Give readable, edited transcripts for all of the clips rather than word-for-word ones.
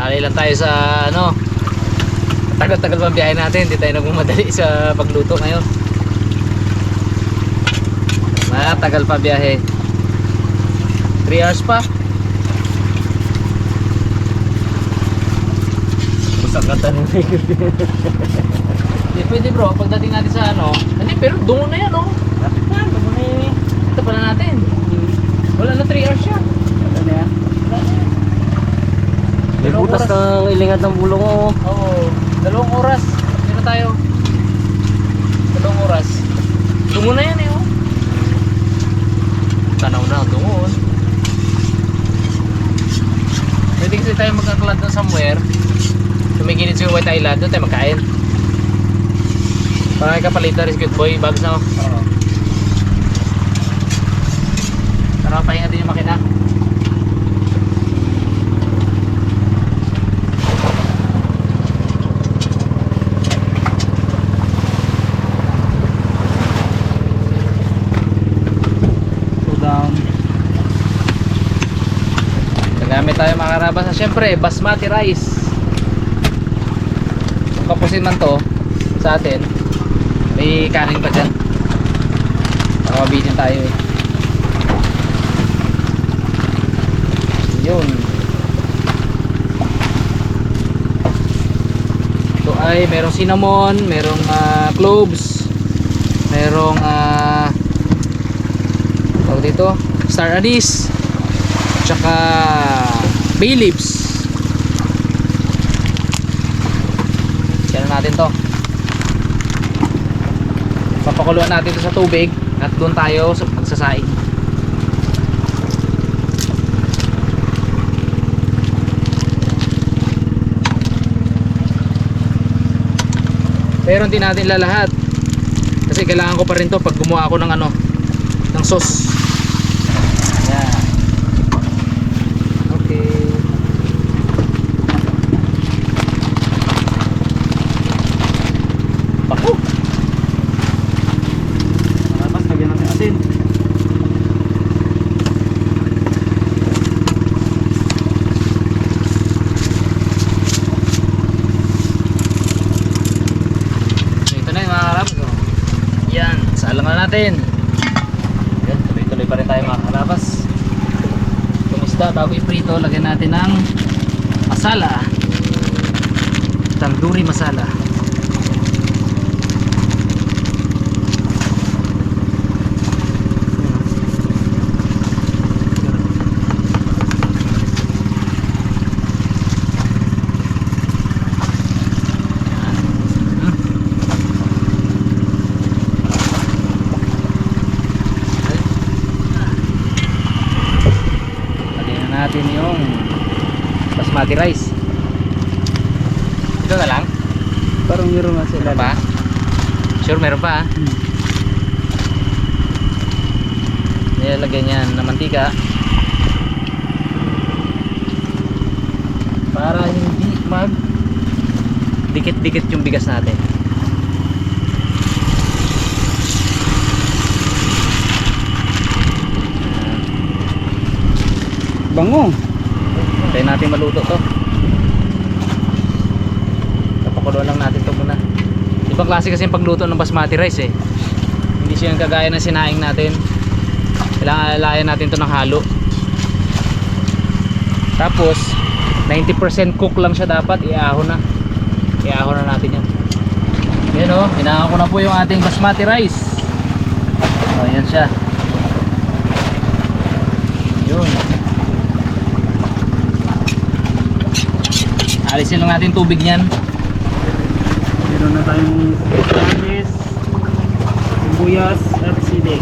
Alay lang tayo sa ano, tagal-tagal pang biyahe natin. Hindi tayo nagmamadali sa pagluto ngayon. Tagal pa biyahe. 3 hours pa. Busak ka tanong. Hindi pwede bro, pagdating natin sa ano. Hindi, pero dungo na yan oh. Dungo na yan eh. Ito pala natin. Wala na 3 hours siya. Wala na yan. May butas ng ilingat ng bulong mo. Oo, 2 oras. Dito tayo. 2 oras. Dungo na yan eh oh. Tanaw na, dungo. Pwede kasi tayo magkaklad doon somewhere. Tumigilid sa White Island, doon tayo magkain. Parang kapalitan rin cute boy, bags na oh. Oo. Tara, pahinga din yung makina. Nagamit tayo mga karabas na syempre basmati rice. Kung kapusin man to sa atin, may kanin pa dyan. Nakabinin tayo eh. Yun. Ito ay merong cinnamon, merong cloves, merong tawag dito, star anise, tsaka bay leaves. Yan natin to. Papakuluan natin to sa tubig at doon tayo sa pagsasaing. Pero hindi natin lalahat kasi kailangan ko pa rin to pag gumawa ako ng ano, ng sauce. Natin. Yan, tuloy-tuloy pa rin tayo mga kalabas. Itong isda bago iprito, lagyan natin ng masala. Tandoori masala. Natin yung basmati rice. Ito na lang? Parang meron nga sila. Meron pa? Sure meron pa? Nilagyan yan ng mantika para hindi mag dikit-dikit yung bigas natin. Bango. Tayo natin maluto to. Papakuluan lang natin to muna. Ibang klase kasi yung pagluto ng basmati rice eh. Hindi siya yung kagaya ng sinaing natin. Kailangan alalayan natin to ng halo. Tapos 90% cook lang siya dapat. Iahon na. Iahon na natin yan. Yan o. Hinahon ko na po yung ating basmati rice. O yan siya. Yun. Alisin lang natin tubig niyan. Meron na tayong kamatis, sibuyas at sili.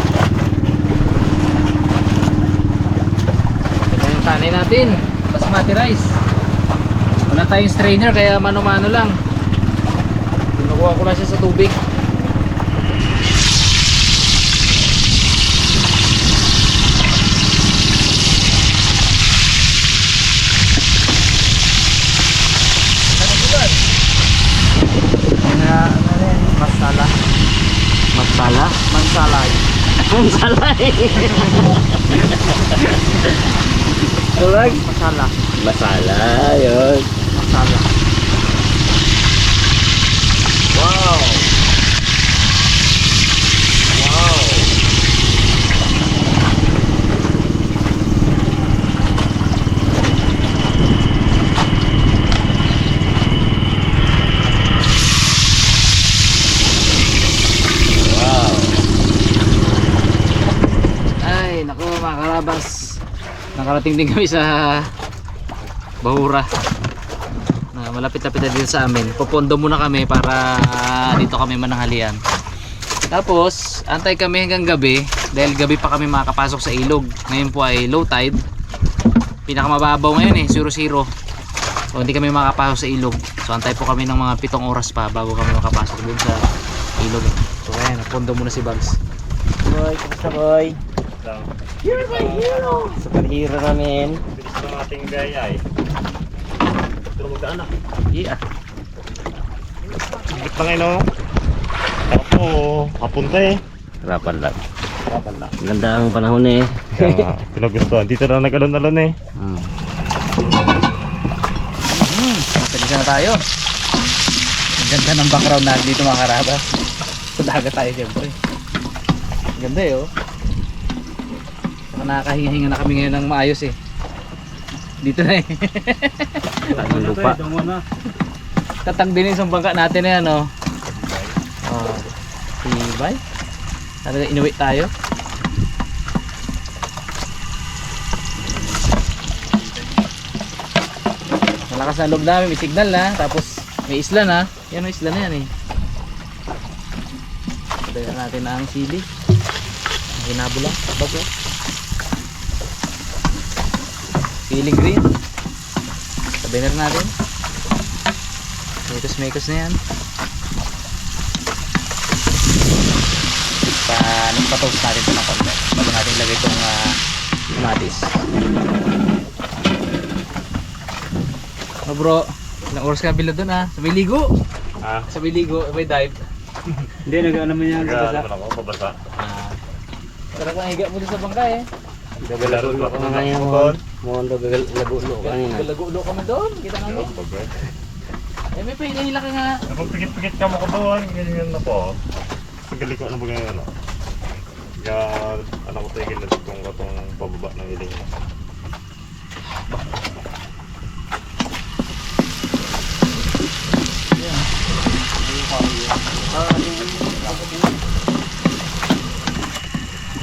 Ito yung kanay natin, basmati rice. Wala tayong strainer kaya mano-mano lang. Kinukuha ko lang siya sa tubig. Masala. Masala? Mansalay. Mansalay. Tulag? Masala. Masala, yun. masala. Wow! Wow! Wow! Ay, naku mga karabas. Nakarating din kami sa Bahura. Malapit-lapit na dito sa amin. Pupondo muna kami para dito kami mananghalian. Tapos antay kami hanggang gabi dahil gabi pa kami makakapasok sa ilog. Ngayon po ay low tide. Pinakamababaw ngayon eh, 0-0. So hindi kami makakapasok sa ilog. So antay po kami ng mga 7 oras pa bago kami makapasok dun sa ilog. So ayan, pupondo muna si Bugs. Boy, kumusta boy? You're my hero! Superhero namin. Bilis ng ating gaya eh. Tulong magdaan na. Yeah. Bilis na ngayon o. Ako, kapunta eh. Harapan lang. Ganda ang panahon eh. Kaya pinagustuhan. Dito na nag-alon-alon eh. Matalisa na tayo. Ang ganda ng background na dito mga karabas. Sa dagat tayo siyempre. Ang ganda eh oh. Saka nakakahinga-hinga na kami ngayon ng maayos eh. Dito na eh. Ang lupa. Tatang din yung bangka natin na yan oh. Oh. Tibay. Talaga inuwi tayo. Malakas na loob namin, may signal na. Tapos may isla na. Yan ang isla na yan eh. Padayan natin na ang sili. Ang hinabulang. Bago. Feeling green. Sabihin na natin. Mekos na yan. Nagpa-toast natin ito ng konti bago natin ilagay itong kamatis. Oh bro, ilang oras ka bilo doon sa may ligo. Sa may ligo, may dive. Hindi, nag-ano mo yan. Nag-alon naman ako, pabasa. Sarap ang higa mo doon sa bangka eh. Gagalagulo ka nga ngayon. Mondo gagalagulo ka ngayon. Galagulo kami doon, kita namin. Eh may pahinga ka nga. Napagpigit-pigit ka mo ko doon. Ganyan na po. Paggali ko ano ba ganyan ano. Kaya anak ko tayo ganyan itong pababa ng iling.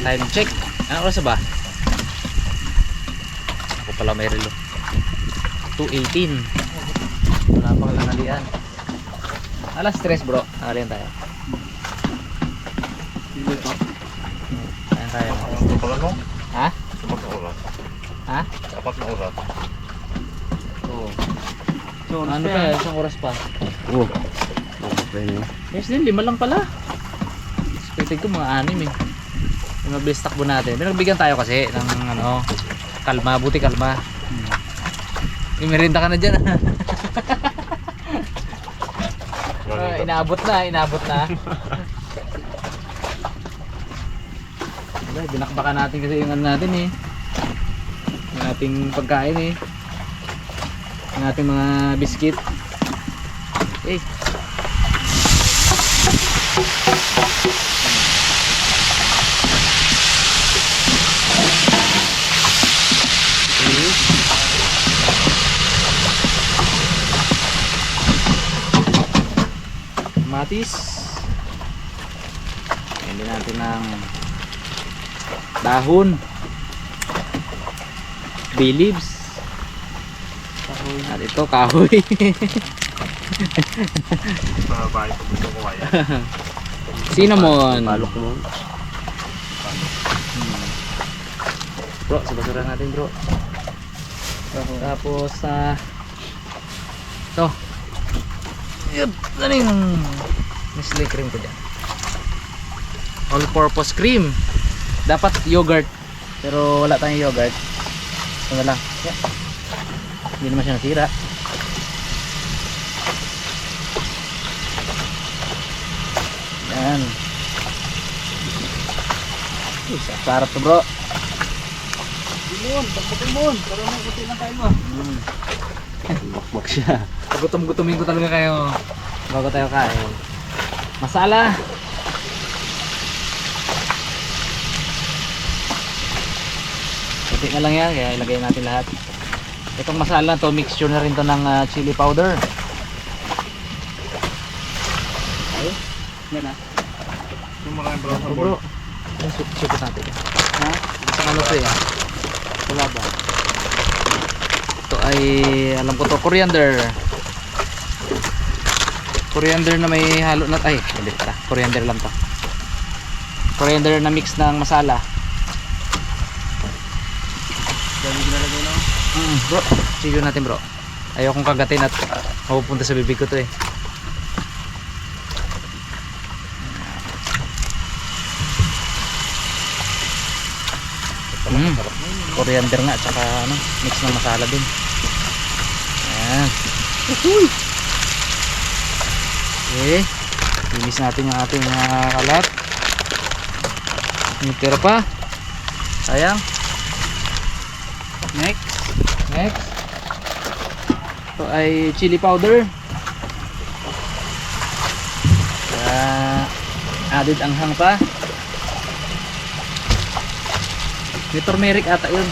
Time check. Ano oras ba? Ako pala may relo. 2:18. Wala pang nanalian. Alas 3 bro. Nanalian tayo. Ayan tayo. Ano pala no? Ha? Sapat na oras. Ha? Sapat na oras. Oo. So, ano pa? Isang oras pa. Oh. Okay. Yes din, 5 lang pala. Expected ko mga 6 eh. Yung mabilis takbo natin. Pinagbigyan tayo kasi ng ano, kalma, buti kalma. Imerenda ka na dyan. Inaabot na. Binakbakan natin kasi yung ano natin eh. Yung ating pagkain eh. Yung ating mga biskit. Eh. Matis. Hindi natin ng dahon, bay leaves, at ito kahoy. Babae pag gusto ko kaya. Cinnamon. Palok mo. Bro, sabasura natin bro. Tapos ito. Yup, ano yung Nestle cream ko dyan? All purpose cream. Dapat yogurt, pero wala tayong yogurt. Ito na lang. Yeah. Hindi naman siya nasira. Yan. Sarap to bro. Bakbak siya. Gutom-gutomin ko talaga kayo bago tayo kain. Masala. Kunti na lang yan, kaya ilagay natin lahat. Itong masala to, mixture na rin to ng chili powder. Ayun. Yan na. Yung maraming brown Oh, bro. Ayun, supot natin. Ha? Sa ano to eh? Wala ba? Ito ay, alam ko to, coriander. Coriander na may halo na, ay, hindi pala. Coriander lang to. Coriander na mix ng masala. Dami ginalagay na. Bro, sige natin bro. Ayaw kong kagatin at mapupunta sa bibig ko to eh. Coriander nga tsaka ano, mix ng masala din. Ayan. Okay. Linis natin yung ating mga kalat. May tira pa. Sayang. Next. Ito ay chili powder. Added anghang pa. May turmeric ata yun.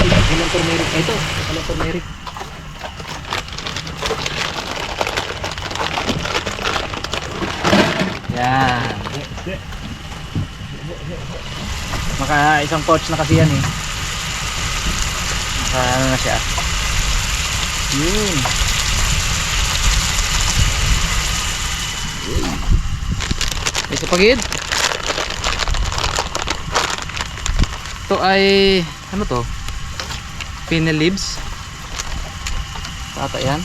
Ilang turmeric? Ito. Walang turmeric. Yan. Maka isang pouch na kasi yan eh. Maka ano na siya. Yun. Isa pagid. Ito ay ano to? Fennel leaves. Tata yan.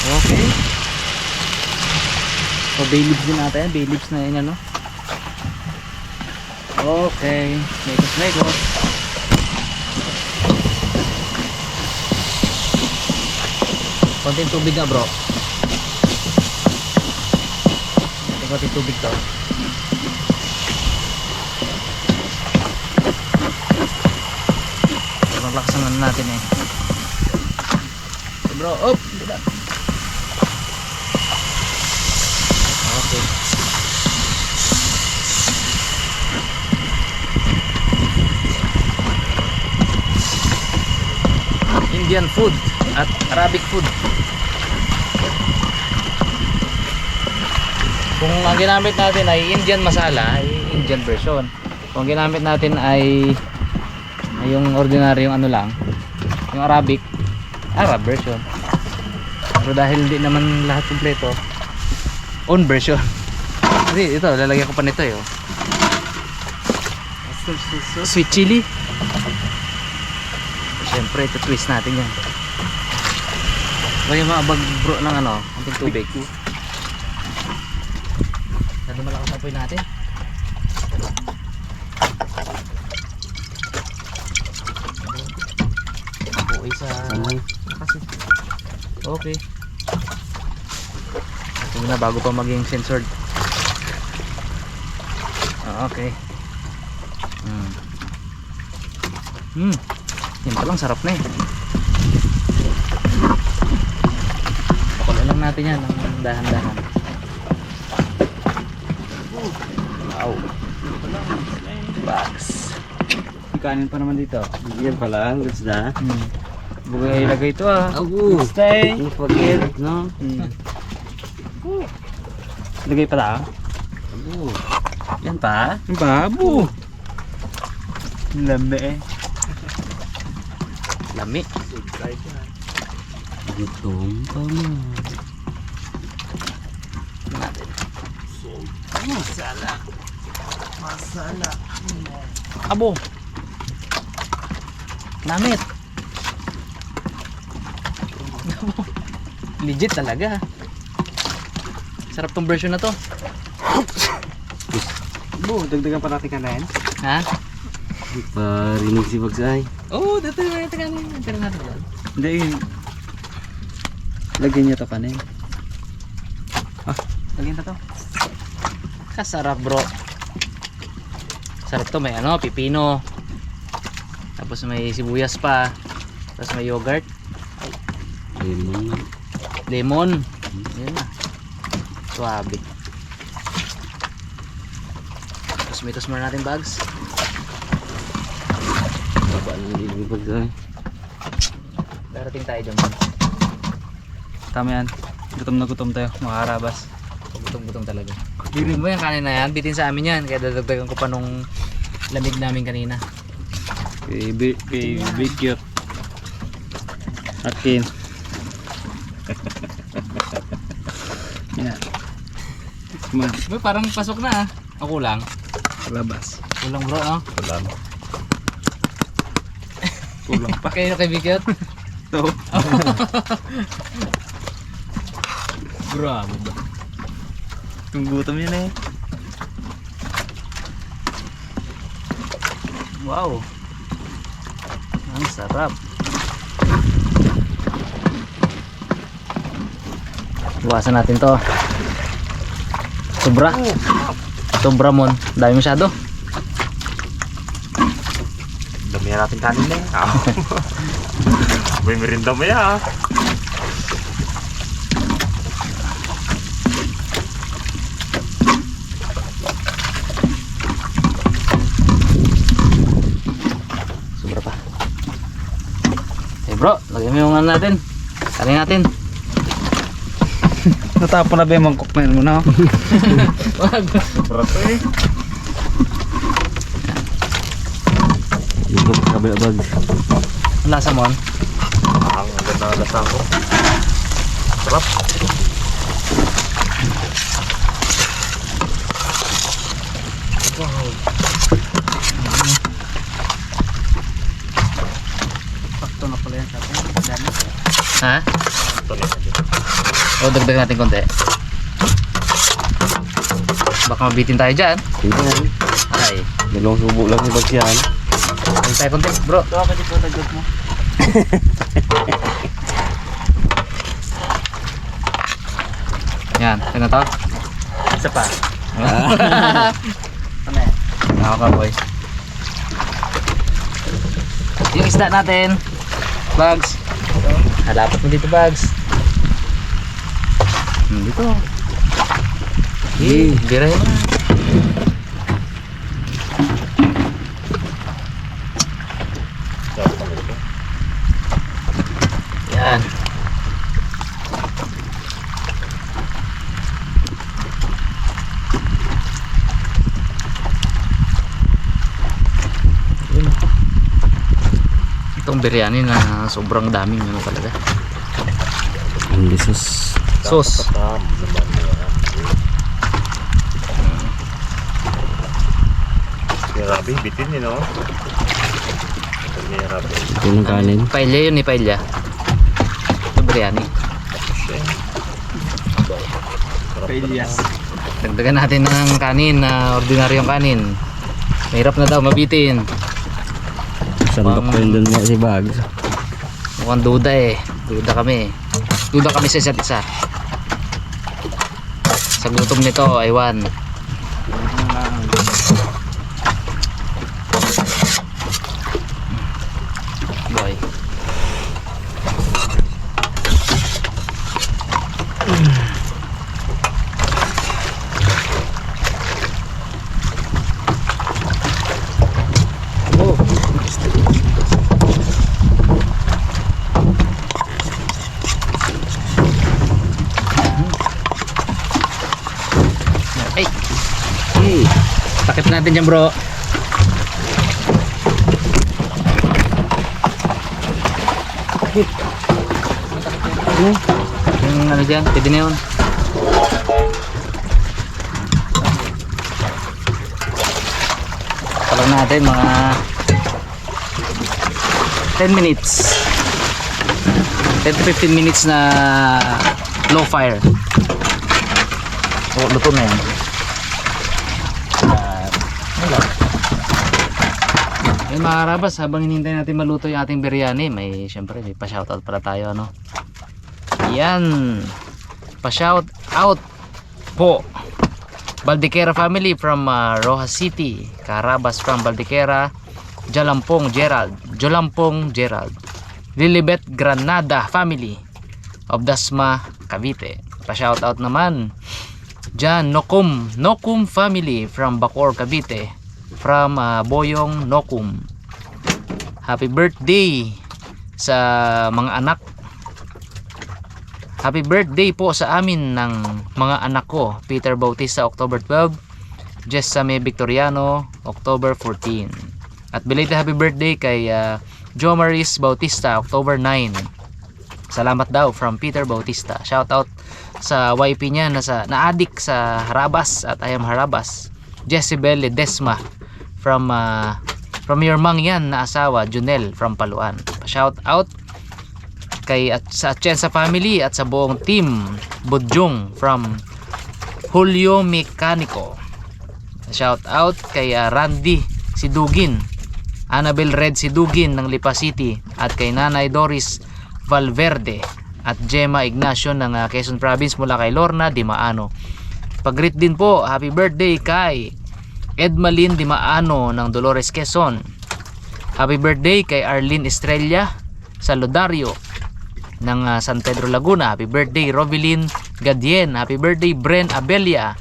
Okay. So bay leaves din ata yan. Bay leaves na yan ano. Okay. Mekos. Konting tubig nga bro. Konting tubig to. Malaksan na natin eh. Okay, bro, up. Okay. Indian food at Arabic food. Kung ang ginamit natin ay Indian masala, ay Indian version. Kung ang ginamit natin ay yung ordinaryong ano lang, yung Arabic, Arab version. Pero dahil hindi naman lahat kompleto, own version. Kasi ito, lalagyan ko pa nito eh. Sweet chili. Siyempre, ito twist natin yan. Kaya maabag bro ng ano, konting tubig. Nado malakas apoy natin. Sa kasi okay. Ito na bago pa maging censored. Okay. Yan pa lang, sarap na eh. Pakulo lang natin yan ng dahan-dahan. Wow. Bags. Kanin pa naman dito. Yan pala, goods na. Bugay ilagay ito ah. Abu. Stay. Don't forget, no? Lagay pa lang. Abu. Yan pa? Yan pa, abu. Lami eh. Lami. Gutom pa mo. Natin. Masala. Abo. Namit. Legit talaga. Sarap tong version na to. Bu, dagdagan pa natin kanin. Ha? Parinig si Bagsay. Oo, dito yung natin kanin. Tira natin doon. Hindi, lagyan niya to kanin. Lagyan na to. Kasarap bro. Sarap to, may ano, pipino. Tapos may sibuyas pa. Tapos may yogurt. Lemon. Ayan na. Suabe. Tapos may tosmar natin bags. Baba ng ibig ay. Darating tayo dyan. Tama yan. Gutom na gutom tayo, mga karabas. Gutom-gutom talaga. Bilhin mo yan kanina yan. Bitin sa amin yan. Kaya dadagdagan ko pa nung lamig namin kanina. Kay Big Cute. Akin. Yan. Man, Uy, parang pasok na ah. Ako lang. labas. Kulang bro, no? Wala na. Kulang pa. Kayo kay Bikot. To. Grabe ba? Kung gutom yun eh. Wow. Ang sarap. Iwasan natin to. Sobra. Sobra mon. Dami masyado. Dami natin kanina eh. May merinda mo ya. Sobra pa. Eh bro, lagyan mo yung ano natin. Kaling natin. Natapon na ba yung mangkok na yun muna? Wag. Sobra to eh. Dito pa kabila bag. Ang lasa mo? Ang ganda na lasang ko. Sarap. Pakto na pala yan sa atin. Dami. Ha? Ito na yun. O dagdag natin konti. Baka mabitin tayo dyan. Tingnan. Ay. Dalawang subo lang ni bag yan. Dagdag tayo konti bro. Ito ka dito dagot mo. Yan. Ano to? Isa pa. Ano yan? Ako ka boy. Yung isda natin. Bags. Halapat mo dito bags. Dito. Birahin mo na. Sarap naman ito. Yan. Itong biryani na sobrang daming ano talaga. Ang lisos. Sauce. Katam naman mo yan. Grabe, bitin yun oh. Grabe. Ito ng kanin. Paella yun ni paella. Ito biryani. Pailias. Dagdagan natin ng kanin na ordinaryong kanin. Mahirap na daw mabitin. Sandok ko yun doon nga si bag. Mukhang duda eh. Duda kami. Duda kami sa isa't isa. Sa gutom nito, aywan. Boy. Ay. Hey. Takip natin dyan bro. Yung ano dyan, pwede na yun. Talag natin mga 10 minutes. 10 to 15 minutes na low fire. O, luto na yan. Wala. Ayun mga karabas, habang hinihintay natin maluto yung ating biryani, syempre may pa-shoutout pala tayo, ano. Yan. Pa-shoutout po Baldequera family from Rojas City. Carabas from Baldequera. Jolampong Gerald. Lilibet Granada family of Dasma, Cavite. Pa-shoutout naman Jan Nokum family from Bacoor, Cavite. From Boyong Nokum. Happy birthday sa mga anak. Happy birthday po sa amin ng mga anak ko. Peter Bautista, October 12. Jessame Victoriano, October 14. At belated happy birthday kay Jomaris Bautista, October 9. Salamat daw from Peter Bautista. Shout out sa YP niya na-addict sa Harabas at I am Harabas. Jezebel Ledesma from your mangyan na asawa Junel from Paluan. Shout out kay sa Atienza family at sa buong team Budjong from Julio Mecanico. Shout out kay Randy Sidugin, Annabel Red Sidugin ng Lipa City at kay Nanay Doris Valverde at Gemma Ignacio ng Quezon Province mula kay Lorna Dimaano. Pag-greet din po, happy birthday kay Edmalyn Dimaano ng Dolores, Quezon. Happy birthday kay Arlene Estrella Salodario ng San Pedro, Laguna. Happy birthday Rovelyn Gadien. Happy birthday Bren Abelia.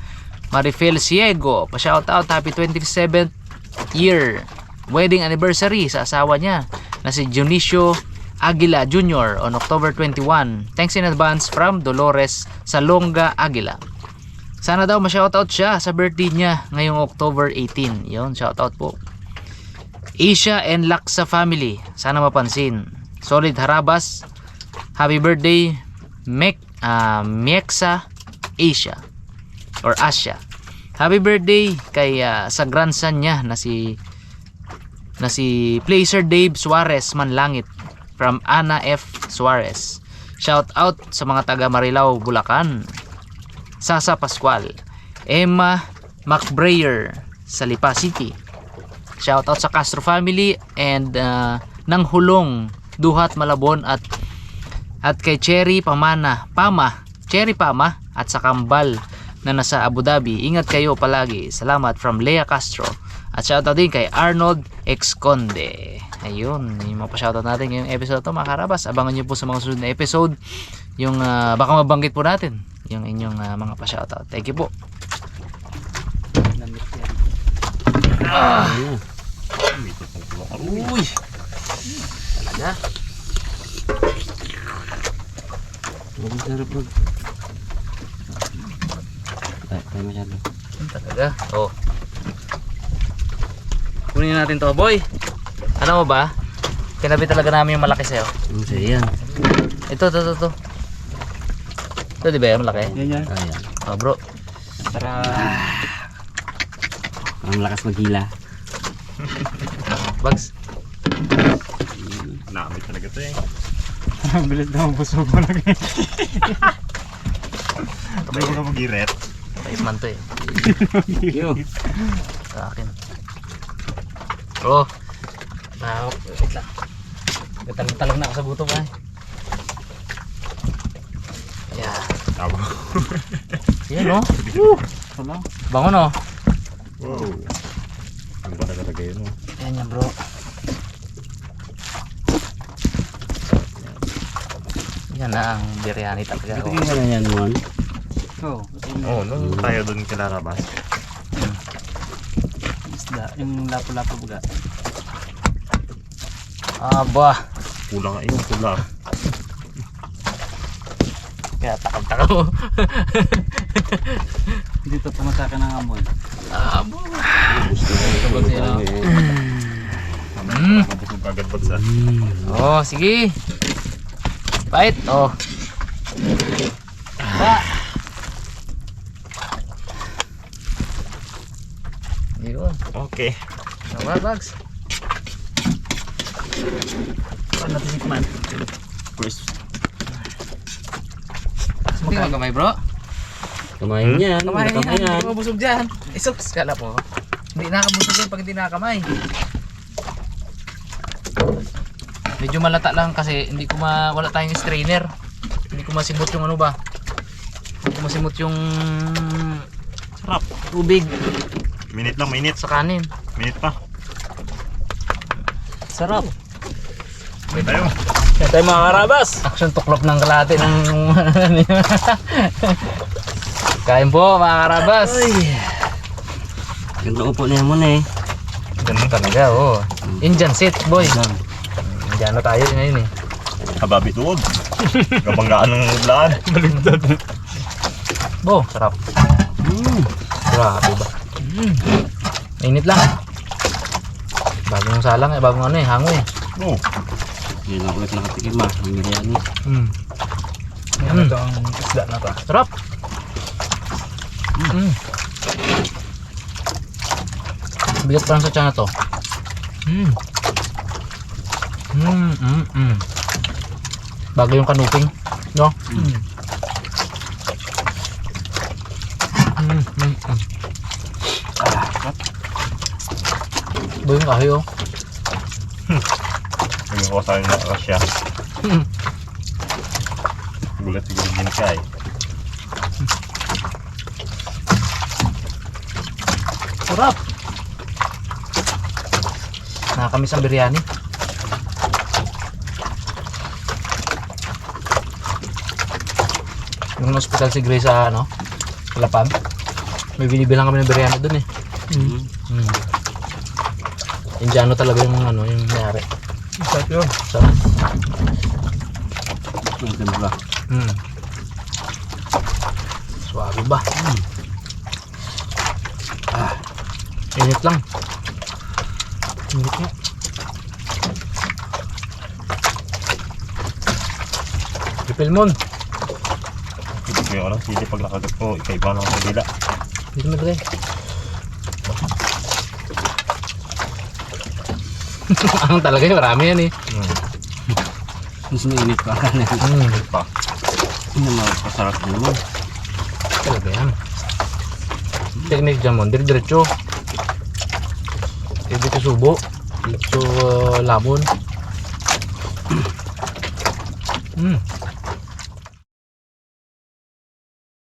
Marifel Ciego, pa-shoutout, happy 27th year wedding anniversary sa asawa niya na si Dionisio Aguila Jr. on October 21. Thanks in advance from Dolores Salonga Aguila. Sana daw ma-shoutout siya sa birthday niya ngayong October 18. Yun, shoutout po. Asia and Laksa family, sana mapansin. Solid Harabas, happy birthday Meksa Asia or Asia. Happy birthday kay sa grandson niya na si Placer Dave Suarez Manlangit from Ana F. Suarez. Shout out sa mga taga Marilao, Bulacan. Sasa Pascual, Emma McBrayer sa Lipa City. Shout out sa Castro family and ng Hulong, Duhat, Malabon at kay Cherry Pama at sa Kambal na nasa Abu Dhabi. Ingat kayo palagi. Salamat from Lea Castro. At shoutout din kay Arnold X Conde. Ayun, yung mga pa-shoutout natin ngayong episode to mga Karabas. Abangan nyo po sa mga susunod na episode yung baka mabanggit po natin yung inyong mga pa-shoutout. Thank you po. Uy, talaga Ang sarap mag... Tayo masyado. talaga. Oh, kunin natin to, boy. Ano mo ba? Tinabi talaga namin yung malaki sa'yo. Yan. Ito. Ito, di ba yung malaki? Yan. Ayan. Oh, bro. Para Ang lakas maghila. Bags. Naamit talaga ito eh. ang bilis na mabusog mo lagi. Sabay ko ka mag-iret. Paisman to eh. Yo. Sa akin. Oh. Wait lang. Talong na ako sa buto ba? Yeah. Tabo. Yan no? Wala. Bango no? Wow. Ang ba talaga yun oh. Yan bro. Yan na ang biryani talaga. Ito yung yan mon. Oh, Oo, nung tayo doon kilarabas. isda. Yung lapo-lapo buga. Aba. Kulang nga yun, kulang. Kaya takam-takam mo. Dito pumasaka ng amoy. Aba. Sabag siya no? Mabusog agad bagsa. Oh, sige. Bait. Oh. Ba. Yun. Okay. Sama bags. Paano natin sikman? First. Hindi ka magkamay bro. Kamayin yan. Kamay yan. Kamayin yan. Hindi mabusog dyan. Isos. Kala po. Hindi nakabusog yan pag hindi nakakamay. Medyo malata lang kasi hindi ko wala tayong strainer. Hindi ko masimot yung ano ba. Hindi ko masimot yung Sarap. tubig Minute lang, minute. sa kanin. Minute pa. Sarap. Okay tayo. Yan tayo mga karabas. Action tuklop ng kalahati ng kain po mga karabas. Ganda upo niya muna eh. Ganun talaga, oh. Indian sit, boy. Indian na tayo ngayon eh. Kababi tuwag. Kabanggaan ng laan. Baligtad. Bo, sarap. Grabe ba? Mainit lang. Bagong salang eh, bagong ano eh, hango eh. Oh. Hindi na ulit nakatikim ah. Ang biryani. Yan ito ang isda na to. Sarap. Bigat pa lang sa tiyan na to. Bago yung kanuping, no? Bo yung kahoy oh. Yung ko sa'yo na Russia. Gulat siguro din ka eh. Sarap. Nakakamiss ang biryani. Yung hospital si Grace sa ano, Lapan. May binibilang kami ng biryani dun eh. Indiano talaga yung ano, yung nangyari. Sarap yun. Sarap. Ang timpla. Suwabe ba? Init lang. Init nga. Refill mo. Hindi ko yung ano, hindi pag nakagat ko, ikaiba ng kabila. Dito madali. Ang talaga yung marami yan eh. Mas mainit pa ka na. Pa. Hindi makakasarap na naman. Talaga yan. Technique dyan mo, dire-diretso. Dito subo. Dito lamon.